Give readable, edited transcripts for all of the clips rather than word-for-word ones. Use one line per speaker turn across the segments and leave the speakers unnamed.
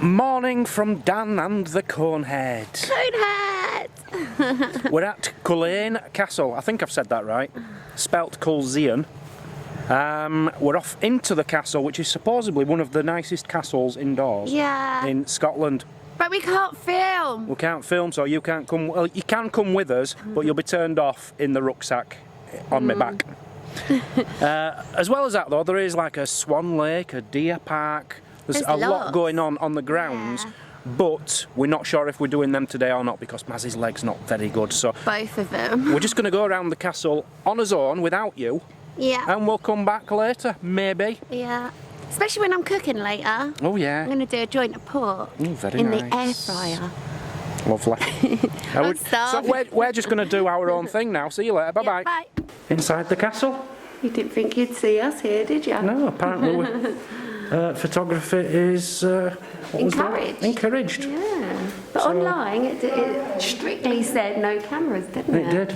Morning from Dan and the Conehead.
Conehead!
We're at Calzean Castle. I think I've said that right. Spelt Culzean. We're off into the castle, which is supposedly one of the nicest castles indoors in Scotland.
But we can't film.
We can't film, so you can't come. Well, you can come with us, but you'll be turned off in the rucksack on my back. As well as that, though, there is like a swan lake, a deer park. There's a lot going on the grounds, but we're not sure if we're doing them today or not because Mazzy's leg's not very good. So
both of them.
We're just going to go around the castle on his own without you.
Yeah.
And we'll come back later, maybe.
Yeah. Especially when I'm cooking later.
Oh yeah.
I'm going to do a joint of pork
very
the
nice.
air fryer.
Lovely. So we're just going to do our own thing now. See you later. Bye-bye.
Yeah, bye.
Inside the castle.
You didn't think you'd see us here, did you?
No, apparently photography is encouraged.
Yeah. But online it strictly said no cameras, didn't it?
It did.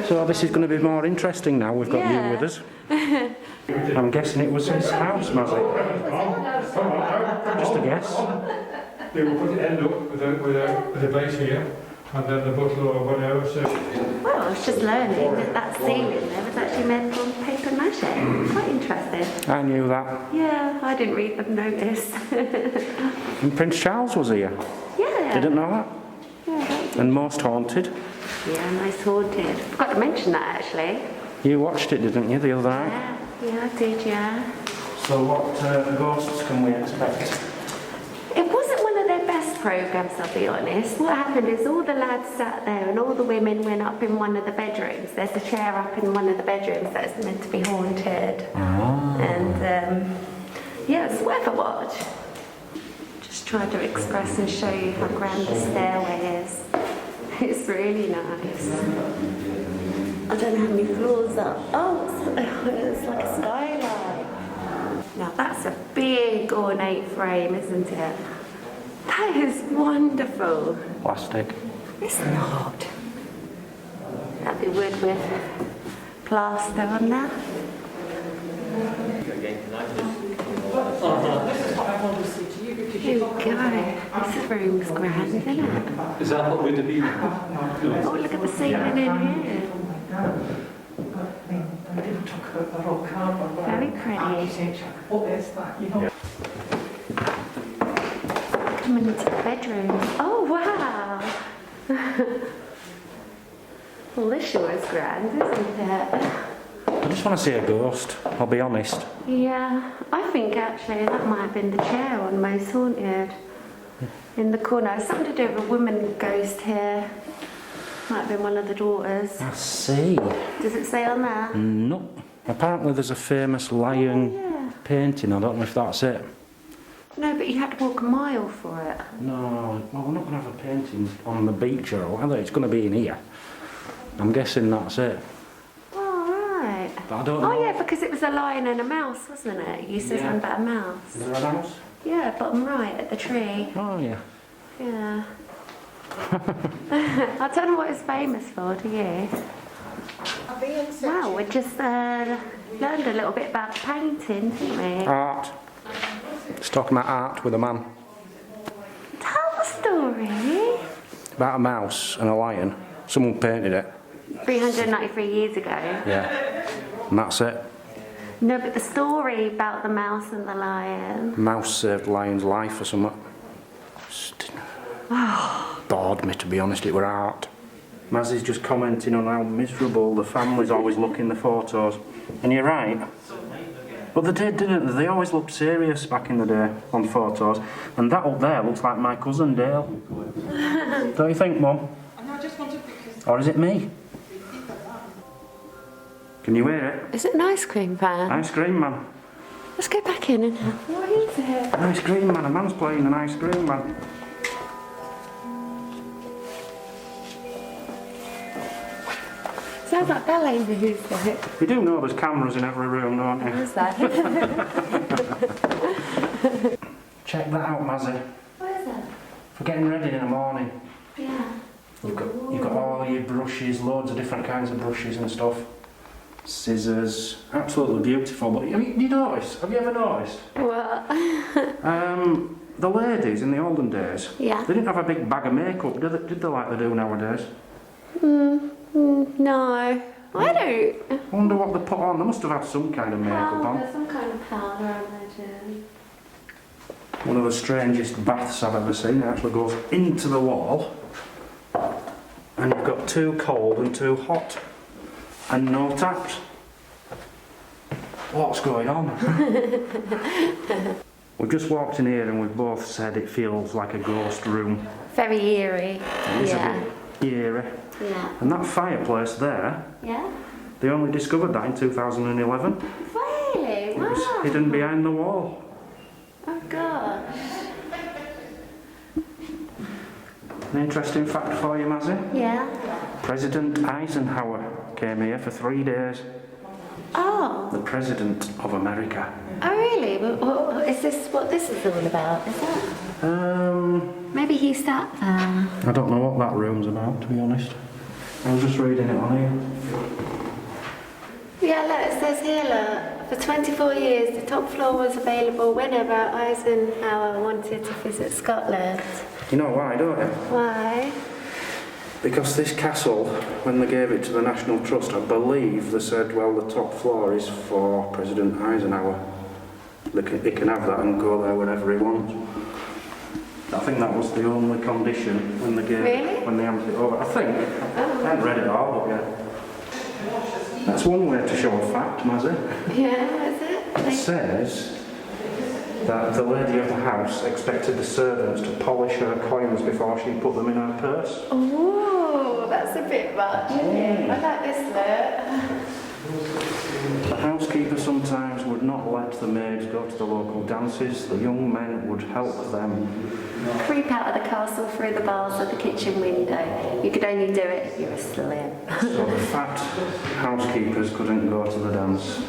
So this is going to be more interesting now. We've got you with us. I'm guessing it was his house, Mazzy. Just a guess.
They will put the end up with a base here, and then the butler or whatever. So.
Well, I was just learning that ceiling there was actually made from paper mache. Quite interesting.
I knew that.
Yeah, I didn't read the notice.
And Prince Charles was here.
Yeah.
Didn't know that.
Yeah.
And Most Haunted.
Yeah, Most Haunted. Forgot to mention that actually.
You watched it, didn't you, the other night?
Yeah, I did, yeah.
So what ghosts can we expect?
It wasn't one of their best programmes, I'll be honest. What happened is all the lads sat there and all the women went up in one of the bedrooms. There's a chair up in one of the bedrooms that's meant to be haunted.
Oh.
And yeah, it's worth a watch. Just try to express and show you how grand the stairway is. It's really nice. I don't know how many floors up. Oh, it's like a skylight. Now that's a big ornate frame, isn't it? That is wonderful.
Plastic.
It's not. That'd be wood with plaster on that. There we go. This room's grand, isn't it?
Is that what we're to be?
Oh, look at the ceiling in here. Very pretty. Coming into the bedroom. Oh, wow. Well, this sure is grand, isn't it?
I just want to see a ghost, I'll be honest.
Yeah, I think actually that might have been the chair on Most Haunted. In the corner. Something to do with a woman ghost here. Might have been one of the daughters.
I see.
Does it say on there?
No. Apparently there's a famous lion painting, I don't know if that's it.
No, but you had to walk a mile for it.
No, well we're not going to have a painting on the beach or whatever, it's going to be in here. I'm guessing that's it.
Oh, right.
But I don't know.
Oh, yeah, because it was a lion and a mouse, wasn't it? You said something about a mouse.
Is there a mouse?
Yeah, bottom right at the tree.
Oh, yeah.
Yeah. I don't know what it's famous for, do you? Wow, we just learned a little bit about painting, didn't we?
Art. It's talking about art with a man.
Tell the story.
About a mouse and a lion. Someone painted it.
393 years ago.
Yeah. And that's it.
No, but the story about the mouse and the lion.
Mouse saved the lion's life or something. Bored me, to be honest, it were art. Mazzy's just commenting on how miserable the family's always look in the photos. And you're right. But they did, didn't they? They always looked serious back in the day on photos. And that up there looks like my cousin Dale. Don't you think, Mum? Or is it me? Can you hear it?
Is it an ice cream van?
Ice cream man.
Let's go back in and what is it?
An ice cream man. A man's playing an ice cream man.
Sounds like ballet music.
You do know there's cameras in every room, don't you?
What is that?
Check that out, Mazzy.
What is that?
For getting ready in the morning.
Yeah.
You've got all your brushes, loads of different kinds of brushes and stuff. Scissors, absolutely beautiful. But have you noticed? Have you ever noticed?
What?
the ladies in the olden days,
Yeah.
they didn't have a big bag of makeup, did they like they do nowadays?
No, I don't.
I wonder what they put on. They must have had some kind of makeup on.
Some kind of powder, I imagine.
One of the strangest baths I've ever seen. It actually goes into the wall, and you've got 2 cold and 2 hot, and no taps. What's going on? We've just walked in here and we've both said it feels like a ghost room.
Very eerie.
It's
Yeah.
a bit eerie.
Yeah.
And that fireplace there,
Yeah.
they only discovered that in 2011.
Really?
It was
Wow.
hidden behind the wall.
Oh gosh.
An interesting fact for you, Mazzy.
Yeah.
President Eisenhower came here for 3 days.
Oh.
The President of America.
Oh really? Is this what this is all about? Is that? Maybe he sat there.
I don't know what that room's about, to be honest. I was just reading it on here.
Yeah, look, it says here, look, for 24 years the top floor was available whenever Eisenhower wanted to visit Scotland.
You know why, don't you?
Why?
Because this castle, when they gave it to the National Trust, I believe they said, well, the top floor is for President Eisenhower. He can have that and go there whenever he wants. I think that was the only condition when they gave
Really?
when they handed it over. I think. I haven't read it all, but yeah. That's one way to show a fact, Mazzy.
Yeah, is it?
It says that the lady of the house expected the servants to polish her coins before she put them in her purse.
Oh, that's a bit much, isn't it? I like this look.
The housekeeper sometimes would not let the maids go to the local dances. The young men would help them.
Creep out of the castle through the bars of the kitchen window. You could only do it if you were slim.
So the fat housekeepers couldn't go to the dance.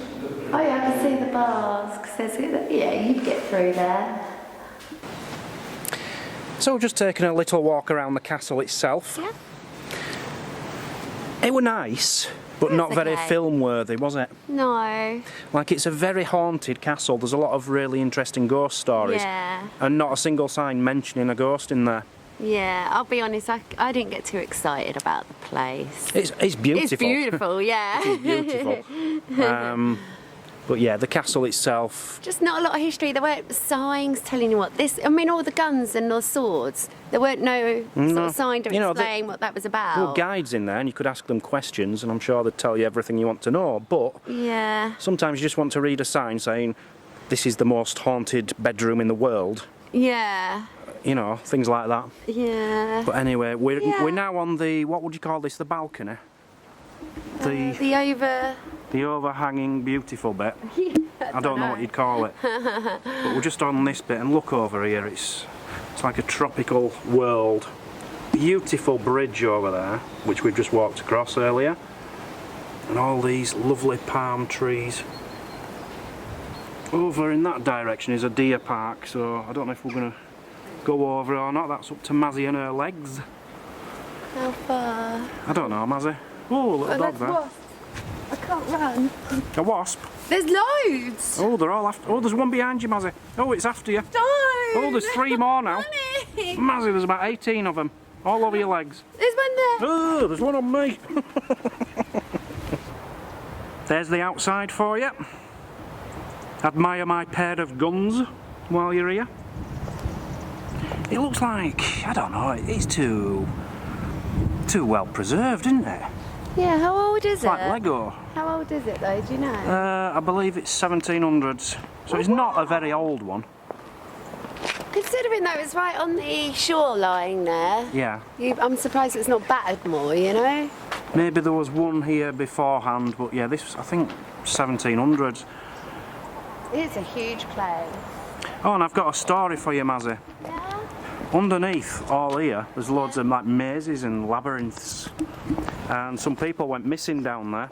Oh yeah, I can see the bars. Yeah, you'd get through there.
So we're just taking a little walk around the castle itself.
Yeah.
It were nice, but
It was
not very
okay.
film worthy, was it?
No.
Like, it's a very haunted castle. There's a lot of really interesting ghost stories.
Yeah.
And not a single sign mentioning a ghost in there.
Yeah, I'll be honest, I didn't get too excited about the place.
It's beautiful.
It's beautiful, yeah.
It is beautiful. But yeah, the castle itself.
Just not a lot of history. There weren't signs telling you what this. I mean, all the guns and the swords. There weren't no sort of sign to explain what that was about.
There were guides in there, and you could ask them questions, and I'm sure they'd tell you everything you want to know. But
Yeah.
sometimes you just want to read a sign saying, "This is the most haunted bedroom in the world."
Yeah.
You know, things like that.
Yeah.
But anyway, we're
Yeah.
now on the, what would you call this? The balcony. The overhanging beautiful bit. I don't know what you'd call it. But we're just on this bit, and look over here, it's like a tropical world. Beautiful bridge over there, which we've just walked across earlier. And all these lovely palm trees. Over in that direction is a deer park, so I don't know if we're going to go over or not. That's up to Mazzy and her legs.
How far?
I don't know, Mazzy. Oh, a little dog there.
Wasp. I can't run.
A wasp.
There's loads.
Oh, they're all after. Oh, there's one behind you, Mazzy. Oh, it's after you.
Don't.
Oh, there's 3 more now.
Running.
Mazzy, there's about 18 of them. All over your legs.
There's one there.
Oh, there's one on me. There's the outside for you. Admire my pair of guns while you're here. It looks like, I don't know, it's too well preserved, isn't it?
Yeah, how old is
It's like
it?
Lego.
How old is it though, do you know?
I believe it's 1700s, so it's not a very old one.
Considering that it's right on the shoreline there,
Yeah.
I'm surprised it's not battered more, you know?
Maybe there was one here beforehand, but yeah, this was, I think, 1700s.
It's a huge place.
Oh, and I've got a story for you, Mazzy.
Yeah?
Underneath all here, there's loads of like mazes and labyrinths, and some people went missing down there,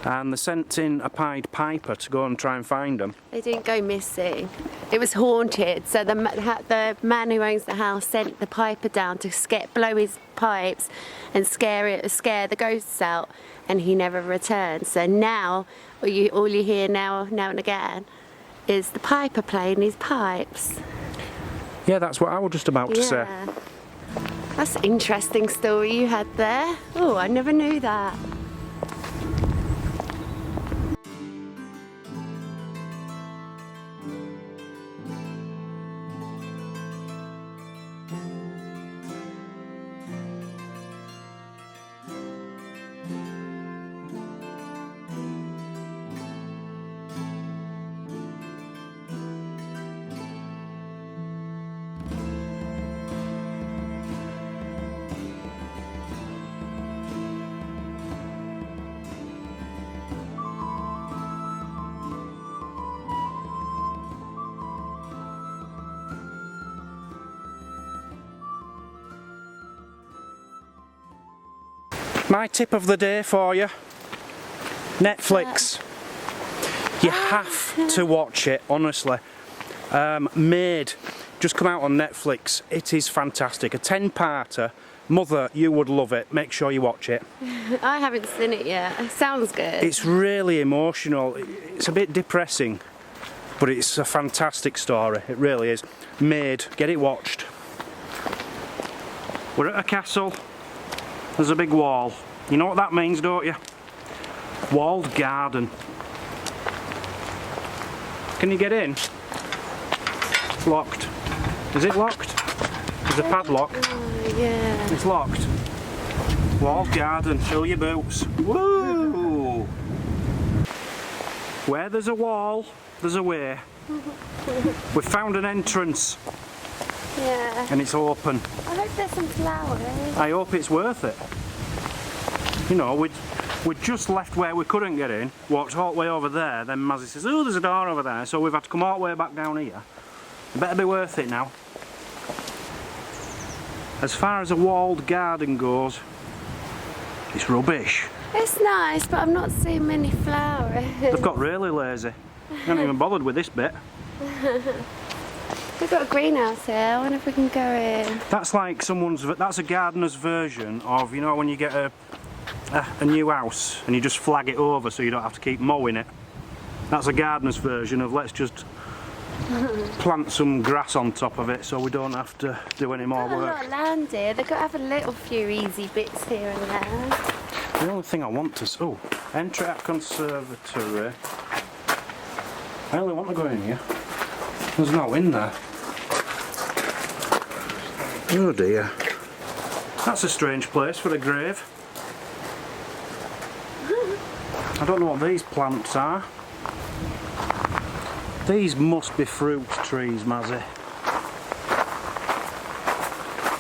and they sent in a Pied Piper to go and try and find them.
They didn't go missing. It was haunted, so the man who owns the house sent the piper down to blow his pipes and scare the ghosts out, and he never returned. So now, all you hear now and again is the piper playing his pipes.
Yeah, that's what I was just about to say.
Yeah. That's an interesting story you had there. Oh, I never knew that.
My tip of the day for you, Netflix. You have to watch it, honestly. Made, just come out on Netflix. It is fantastic. A 10-parter. Mother, you would love it. Make sure you watch it.
I haven't seen it yet. It sounds good.
It's really emotional. It's a bit depressing, but it's a fantastic story. It really is. Made, get it watched. We're at a castle. There's a big wall. You know what that means, don't you? Walled garden. Can you get in? It's locked. Is it locked? There's a padlock.
Oh, yeah.
It's locked. Walled garden. Show your boots. Woo! Where there's a wall, there's a way. We've found an entrance.
Yeah.
And it's open.
I hope there's some flowers.
I hope it's worth it. You know, we'd just left where we couldn't get in, walked all the way over there, then Mazzy says, oh, there's a door over there, so we've had to come all the way back down here. It better be worth it now. As far as a walled garden goes, it's rubbish.
It's nice, but I'm not seeing many flowers.
They've got really lazy. They haven't even bothered with this bit.
We've got a greenhouse here. I wonder if we can go in.
That's like that's a gardener's version of, you know, when you get a new house and you just flag it over so you don't have to keep mowing it. That's a gardener's version of let's just plant some grass on top of it so we don't have to do any more
Got a lot
work.
of land here. They've got to have a little few easy bits here and there.
The only thing I want to enter at conservatory. I only want to go in here. There's no in there. Oh dear. That's a strange place for a grave. I don't know what these plants are. These must be fruit trees, Mazzy.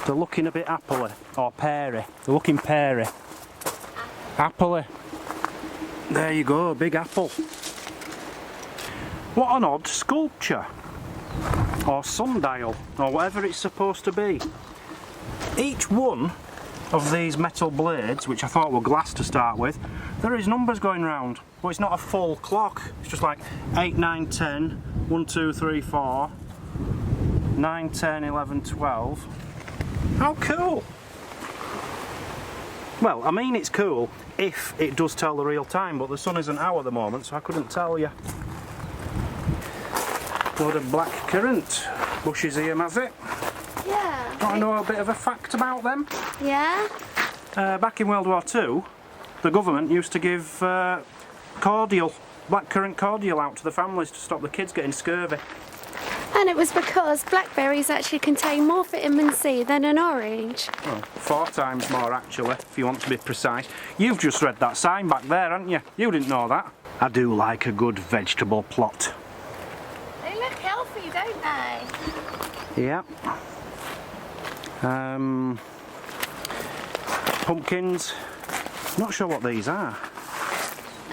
They're looking a bit appley, or peary. They're looking peary. Appley. There you go, big apple. What an odd sculpture. Or sundial, or whatever it's supposed to be. Each one of these metal blades, which I thought were glass to start with, there is numbers going round. But it's not a full clock, it's just like 8, 9, 10, 1, 2, 3, 4, 9, 10, 11, 12. How cool! Well, I mean it's cool if it does tell the real time, but the sun isn't out at the moment, so I couldn't tell you. Load of black currant bushes here, Mazzy.
Yeah.
Want to know a bit of a fact about them?
Yeah?
Back in World War II, the government used to give cordial, blackcurrant cordial out to the families to stop the kids getting scurvy.
And it was because blackberries actually contain more vitamin C than an orange.
Oh, 4 times more actually, if you want to be precise. You've just read that sign back there, haven't you? You didn't know that. I do like a good vegetable plot.
They look healthy, don't they?
Yeah. Pumpkins. Not sure what these are.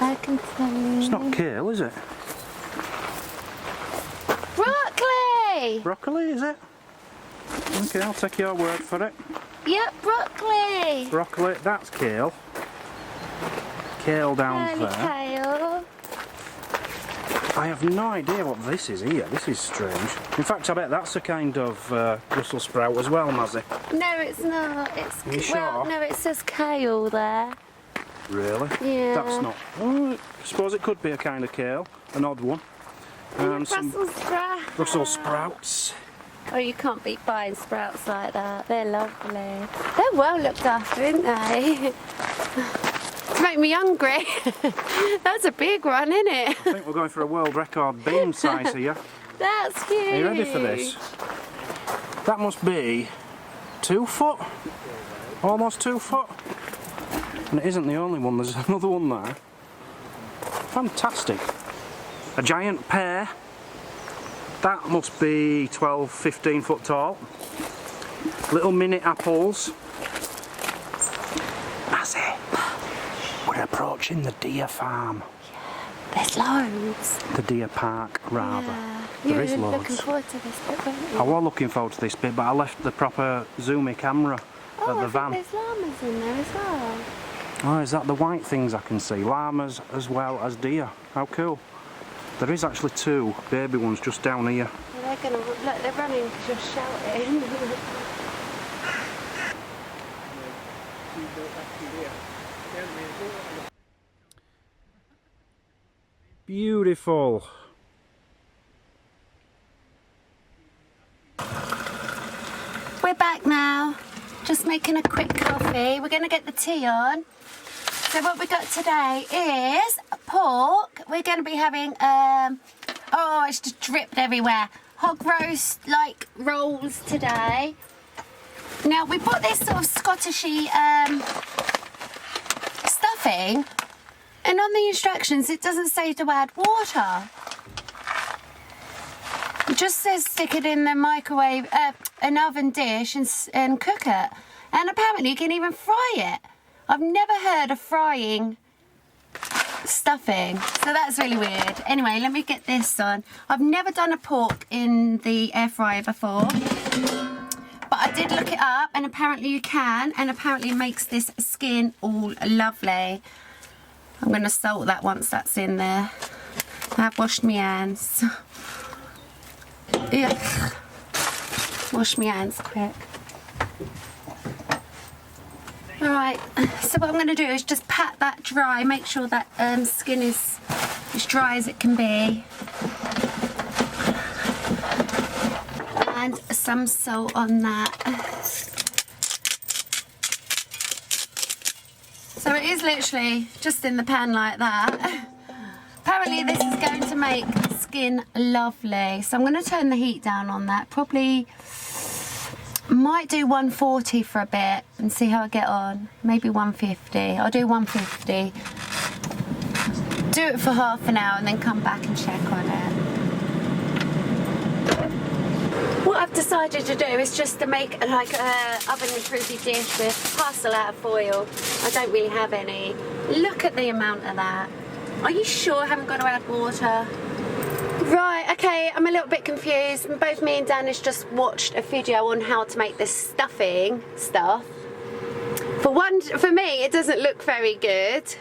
I can tell you.
It's not kale, is it?
Broccoli!
Broccoli, is it? Okay, I'll take your word for it.
Yep, broccoli!
Broccoli, that's kale. Kale down
Curly
there.
kale.
I have no idea what this is here. This is strange. In fact, I bet that's a kind of Brussels sprout as well, Mazzy.
No, it's not. It's
Are you
well,
sure?
no, it says kale there.
Really?
Yeah.
That's not. Oh, I suppose it could be a kind of kale, an odd one.
And
Some
Brussels sprouts.
Brussels sprouts.
Oh, you can't beat buying sprouts like that. They're lovely. They're well looked after, aren't they? To make me hungry. That's a big one, isn't it?
I think we're going for a world record beam size here.
That's huge.
Are you ready for this? That must be 2 foot. Almost 2 foot. And it isn't the only one, there's another one there. Fantastic. A giant pear. That must be 12, 15 foot tall. Little mini apples. Mazzy, we're approaching the deer farm.
There's loads.
The deer park, rather.
Yeah.
There
You
is
were
loads.
looking forward to this bit, weren't you?
I was looking forward to this bit, but I left the proper zoomy camera
Oh,
at the
I
van.
think there's llamas in there as well.
Oh, is that the white things I can see? Llamas as well as deer. How cool. There is actually 2 baby ones just down here.
Well, they're gonna look. They're running because you're shouting.
Beautiful.
We're back now. Just making a quick coffee. We're going to get the tea on. So what we got today is pork. We're going to be having, oh, it's just dripped everywhere. Hog roast, like rolls today. Now, we bought this sort of Scottishy stuffing. And on the instructions, it doesn't say to add water. It just says stick it in the microwave, an oven dish and cook it. And apparently you can even fry it. I've never heard of frying stuffing, so that's really weird. Anyway, let me get this on. I've never done a pork in the air fryer before, but I did look it up and apparently you can, and apparently it makes this skin all lovely. I'm going to salt that once that's in there. I've washed my hands. Ugh. Wash my hands quick. Alright, so what I'm going to do is just pat that dry, make sure that skin is as dry as it can be. And some salt on that. So it is literally just in the pan like that. Apparently this is going to make skin lovely. So I'm going to turn the heat down on that. Probably might do 140 for a bit and see how I get on. Maybe 150. I'll do 150. Do it for half an hour and then come back and check on it. What I've decided to do is just to make like a oven-proofy dish with parcel out of foil. I don't really have any. Look at the amount of that. Are you sure I haven't got to add water? Right, okay, I'm a little bit confused. Both me and Danish just watched a video on how to make this stuffing stuff. For me, it doesn't look very good.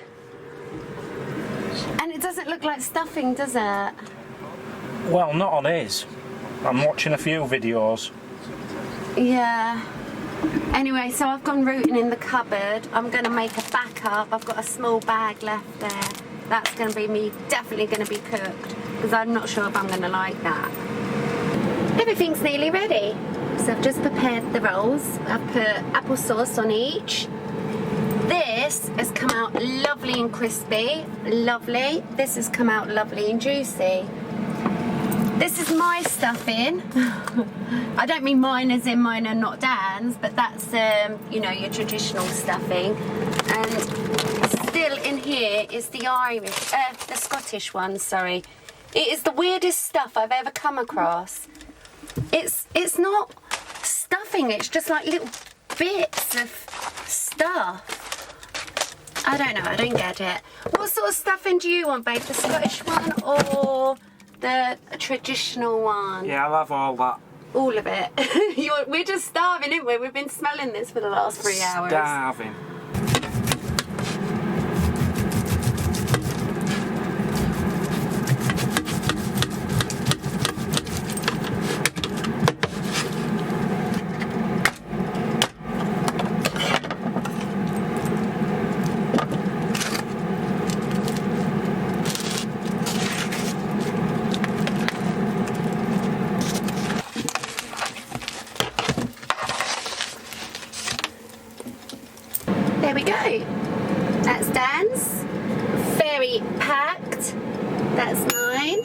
And it doesn't look like stuffing, does it?
Well, not on his. I'm watching a few videos.
Yeah. Anyway, so I've gone rooting in the cupboard. I'm going to make a backup. I've got a small bag left there. That's going to be definitely going to be cooked, because I'm not sure if I'm going to like that. Everything's nearly ready. So I've just prepared the rolls. I've put applesauce on each. This has come out lovely and crispy. Lovely. This has come out lovely and juicy. This is my stuffing. I don't mean mine as in mine and not Dan's, but that's, you know, your traditional stuffing. And still in here is the the Scottish one, sorry. It is the weirdest stuff I've ever come across. It's not stuffing, it's just like little bits of stuff. I don't know, I don't get it. What sort of stuffing do you want, babe? The Scottish one or the traditional one?
Yeah, I'll have all that.
All of it. We're just starving, aren't we? We've been smelling this for the last 3 hours.
Starving.
fully packed. That's 9.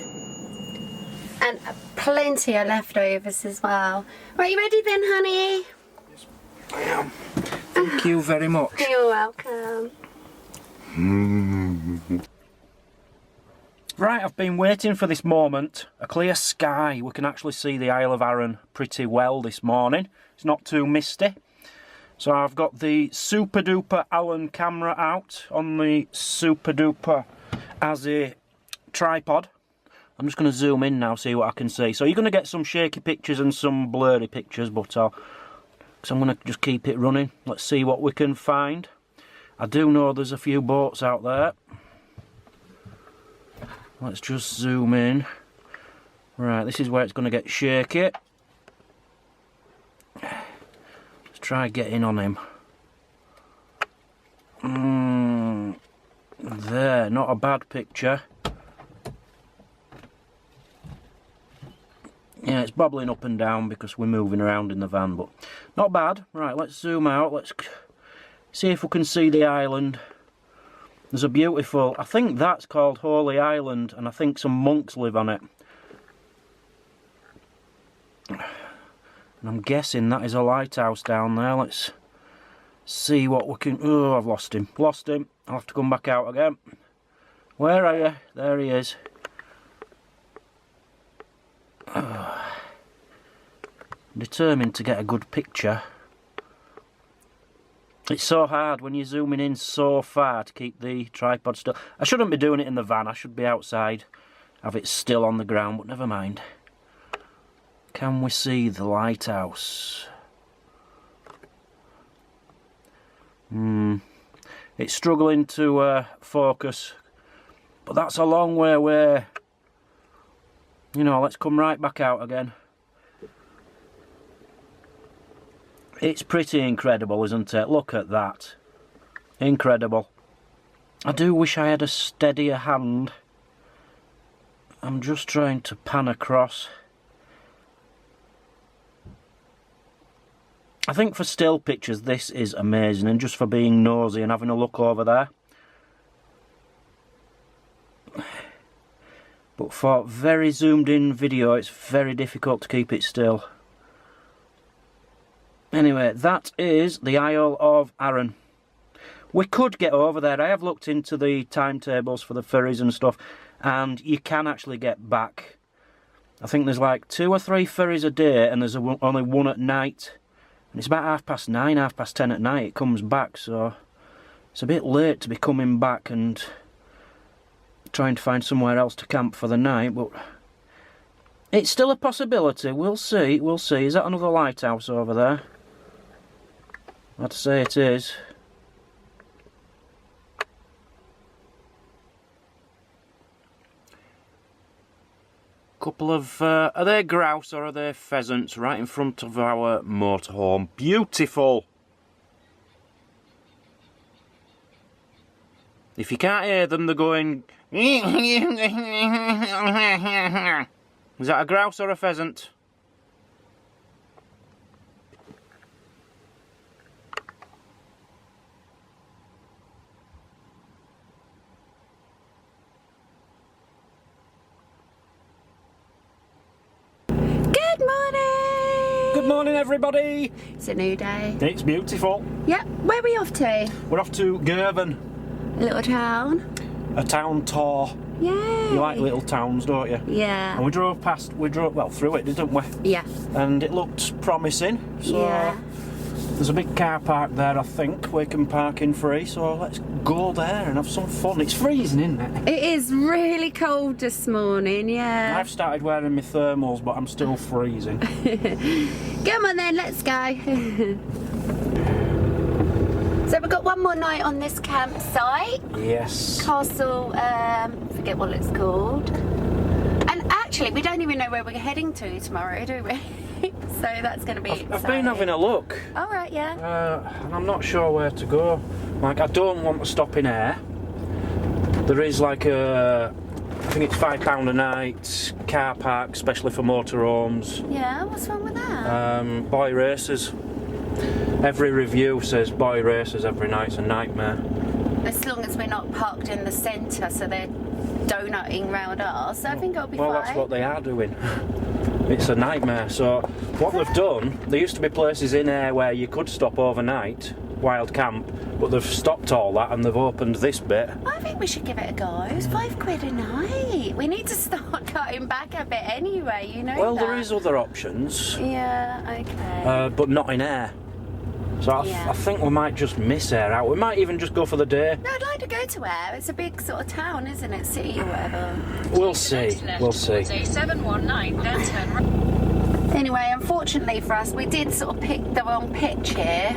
And plenty of leftovers as well. Right, you ready then, honey?
I am. Thank you very much.
You're welcome.
Right, I've been waiting for this moment. A clear sky. We can actually see the Isle of Arran pretty well this morning. It's not too misty. So I've got the super duper Allen camera out on the super duper Mazzy tripod. I'm just going to zoom in now, see what I can see. So you're going to get some shaky pictures and some blurry pictures, but so I'm going to just keep it running. Let's see what we can find. I do know there's a few boats out there. Let's just zoom in. Right, this is where it's going to get shaky. Let's try getting on him. There, not a bad picture. Yeah, it's bobbling up and down because we're moving around in the van, but not bad. Right, let's zoom out. Let's see if we can see the island. There's a beautiful, I think that's called Holy Island, and I think some monks live on it. And I'm guessing that is a lighthouse down there. Let's see what we can... Oh, I've lost him. Lost him. I'll have to come back out again. Where are you? There he is. Determined to get a good picture. It's so hard when you're zooming in so far to keep the tripod still. I shouldn't be doing it in the van, I should be outside, have it still on the ground, but never mind. Can we see the lighthouse? It's struggling to focus, but that's a long way away. You know, let's come right back out again. It's pretty incredible, isn't it? Look at that. Incredible. I do wish I had a steadier hand. I'm just trying to pan across. I think for still pictures this is amazing, and just for being nosy and having a look over there. But for very zoomed in video it's very difficult to keep it still. Anyway, that is the Isle of Arran. We could get over there. I have looked into the timetables for the ferries and stuff, and you can actually get back. I think there's like 2 or 3 ferries a day, and there's only one at night. And it's about 9:30, 10:30 at night it comes back, so it's a bit late to be coming back and trying to find somewhere else to camp for the night, but it's still a possibility. We'll see, we'll see. Is that another lighthouse over there? I'd say it is. Couple of, are they grouse or are they pheasants right in front of our motorhome? Beautiful! If you can't hear them, they're going... Is that a grouse or a pheasant?
Good morning!
Good morning, everybody!
It's a new day.
It's beautiful.
Yep, where are we off to?
We're off to Girvan,
A little town.
a town tour.
Yay!
You like little towns, don't you?
Yeah.
And we drove through it, didn't we?
Yeah.
And it looked promising. So
Yeah.
there's a big car park there, I think. We can park in free, so let's go there and have some fun. It's freezing, isn't it?
It is really cold this morning, yeah.
I've started wearing my thermals, but I'm still freezing.
Come on then, let's go. So we've got one more night on this campsite.
Yes.
Castle, forget what it's called. And actually, we don't even know where we're heading to tomorrow, do we? So that's going to be exciting.
I've been having a look.
All right, yeah.
And I'm not sure where to go. Like, I don't want to stop in Ayr. There is like a, I think it's £5 a night car park, especially for motorhomes.
Yeah, what's wrong with that?
Boy races. Every review says boy races every night's a nightmare.
It's long as we're not parked in the centre, so they're donutting round us, I think it'll be fine.
Well, that's what they are doing. It's a nightmare. So what they've done, there used to be places in here where you could stop overnight, wild camp, but they've stopped all that and they've opened this bit.
I think we should give it a go. It's £5 a night. We need to start cutting back a bit anyway, you know.
Well,
that.
there is other options,
Yeah, okay.
but not in air. So I think we might just miss air out. We might even just go for the day.
No, I'd like to go to Ayr. It's a big sort of town, isn't it? City or whatever.
We'll see. We'll see.
A719, then turn right.
Anyway, unfortunately for us, we did sort of pick the wrong pitch here.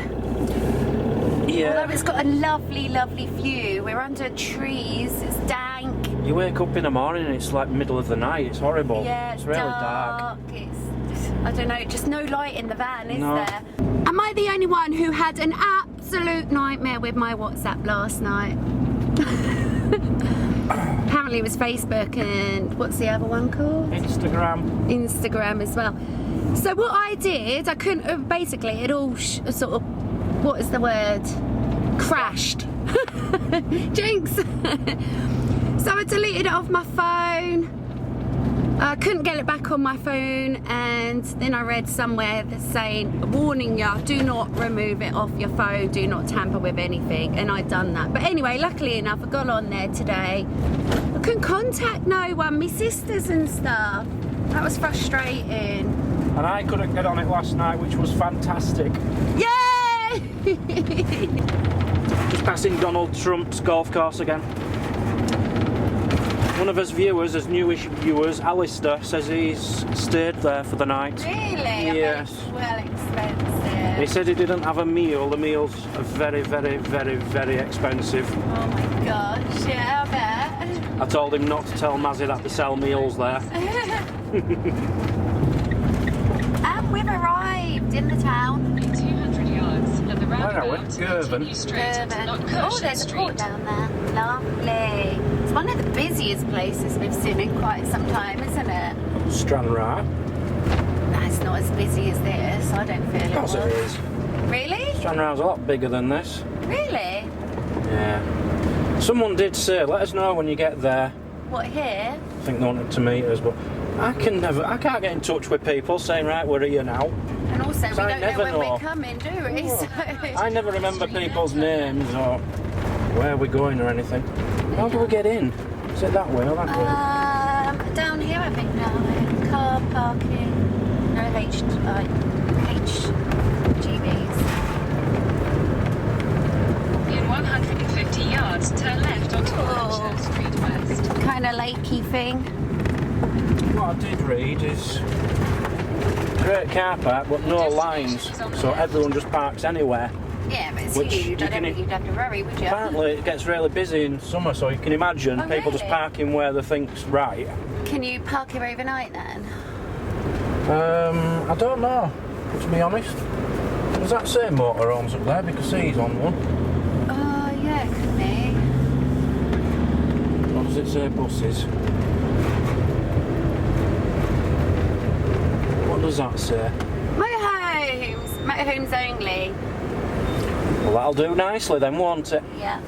Yeah.
Although it's got a lovely, lovely view. We're under trees. It's dank.
You wake up in the morning and it's like middle of the night. It's horrible.
Yeah,
it's really dark.
It's, I don't know, just no light in the van, is
No.
there? Am I the only one who had an absolute nightmare with my WhatsApp last night? Apparently it was Facebook and what's the other one called? Instagram as well. So what I did, I couldn't have, basically it all sort of, what is the word? Crashed. Jinx. So I deleted it off my phone. I couldn't get it back on my phone, and then I read somewhere that's saying, warning you, do not remove it off your phone, do not tamper with anything, and I'd done that. But anyway, luckily enough, I got on there today. I couldn't contact no one, my sisters and stuff. That was frustrating.
And I couldn't get on it last night, which was fantastic.
Yay!
Just passing Donald Trump's golf course again. One of his viewers, his newish viewers, Alistair, says he's stayed there for the night.
Really?
Yes.
I bet it's well expensive.
He said he didn't have a meal. The meals are very, very, very, very expensive.
Oh my gosh, yeah, I bet.
I told him not to tell Mazzy that they sell meals there.
And we've arrived in the town.
200 yards, and the
Where are we?
roundabout,
Girvan.
continue straight into
Oh,
Culzean
there's a port
Street.
down there. Lovely. It's one of the busiest places we've seen in quite some time, isn't it?
Stranraer.
That's not as busy as this. I don't feel
Of course it is.
Really?
Stranraer's a lot bigger than this.
Really?
Yeah. Someone did say, let us know when you get there.
What, here?
I think they wanted to meet us, but I can't get in touch with people saying, right, we're here now.
And also, we
So I
don't know
never
when
know.
we're coming, do we? So,
I never remember people's names or where we're going or anything. How do we get in? Is it that way or that way?
down here, I think now. Car parking. No, HGVs.
In 150 yards, turn left onto Culzean Street West.
Kind of lakey thing.
What I did read is great car park, but no lines, so everyone just parks anywhere.
Yeah, but it's
Which
huge. I
you
don't
can-
think you'd have to worry, would you?
Apparently it gets really busy in summer, so you can imagine
Oh,
people just
really?
parking where they think's right.
Can you park here overnight then?
I don't know, to be honest. Does that say motorhomes up there? Because he's on one.
Oh, yeah, could be.
Or does it say buses? What does that say?
Motorhomes! Motorhomes only.
Well, that'll do nicely then, won't it?
Yeah.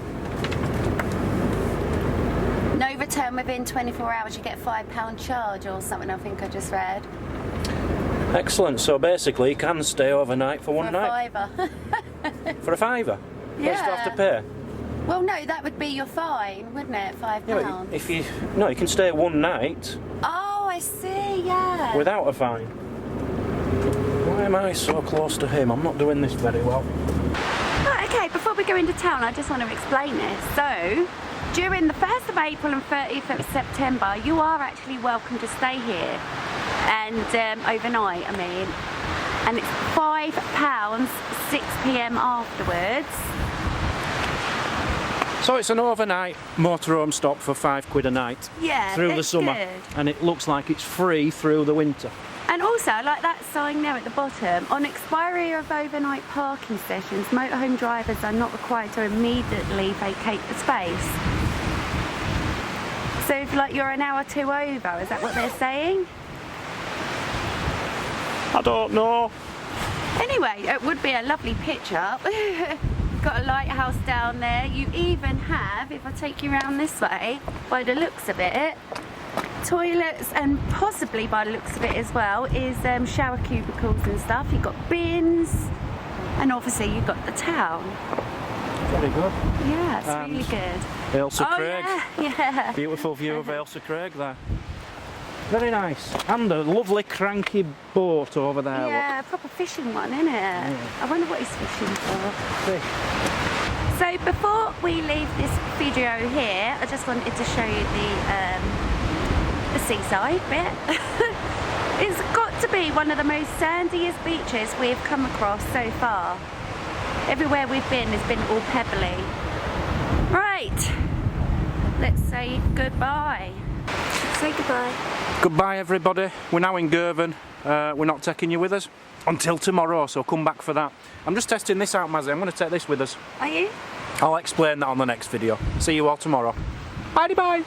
No return within 24 hours, you get a £5 charge or something, I think I just read.
Excellent. So basically, you can stay overnight for one
For
night.
a £5.
For a fiver? You still have to pay.
Well, no, that would be your fine, wouldn't it? £5.
Yeah, but you can stay one night
Oh, I see, yeah.
without a fine. Why am I so close to him? I'm not doing this very well.
Right, okay, before we go into town, I just want to explain this. So, during the 1st of April and 30th of September, you are actually welcome to stay here. And overnight, I mean. And it's £5, 6 p.m. afterwards.
So it's an overnight motorhome stop for £5 a night
Yeah,
through the
it's
summer,
good.
and it looks like it's free through the winter.
And also, like that sign there at the bottom, on expiry of overnight parking sessions, motorhome drivers are not required to immediately vacate the space. So if like you're an hour or two over, is that what they're saying?
I don't know.
Anyway, it would be a lovely picture. You've got a lighthouse down there. You even have, if I take you around this way, by the looks of it, toilets, and possibly by the looks of it as well, is shower cubicles and stuff. You've got bins, and obviously you've got the town.
Very good.
Yeah, it's really good.
Ailsa
Oh,
Craig.
yeah.
Beautiful view of Ailsa Craig there. Very nice. And a lovely cranky boat over there.
Yeah, a proper fishing one, isn't it?
Yeah.
I wonder what he's fishing for.
Look.
So before we leave this video here, I just wanted to show you the seaside bit. It's got to be one of the most sandiest beaches we've come across so far. Everywhere we've been has been all pebbly. Right, let's say goodbye. Say goodbye.
Goodbye everybody. We're now in Girvan. We're not taking you with us until tomorrow, so come back for that. I'm just testing this out, Mazzy. I'm going to take this with us.
Are you?
I'll explain that on the next video. See you all tomorrow. Bye bye.